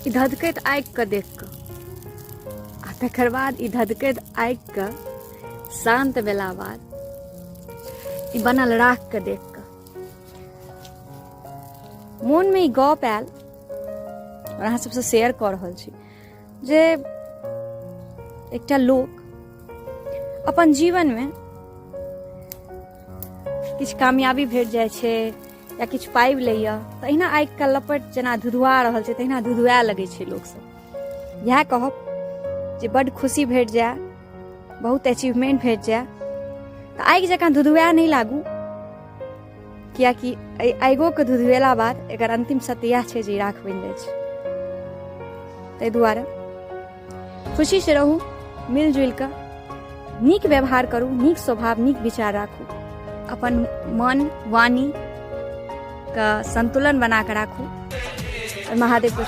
ई धधकैत आगिके देख कऽ आ तकर बाद ई धधकैत आगिके शांत भेला बाद ई बनल राखके देख कऽ मोनमे ई गप आयल और अहाँ सबसँ शेयर कऽ रहल छी जे एकटा लोक अपन जीवनमे किछु कामयाबी भेट जाइ छै या किछु पाबि लैया तहिना आगिके लपट जेना धुधुआ रहल छै तहिना धुधुआ लगै छै लोकसब। इएह कहब जे बड्ड खुशी भेट जाए, बहुत अचीवमेंट भेट जाए तऽ आगि जकाँ धुधुआ नहि लागू, कियाकि एहि आगिओके धुधुएला बाद एकर अंतिम सत्य इएह छै जे राख बनि जाइ छै। ताहि दुआरे खुशी से रहू, मिलजुलि कऽ नीक व्यवहार करू, नीक स्वभाव, नीक विचार राखू, अपन मन वाणी का संतुलन बना कर राखू और महादेव को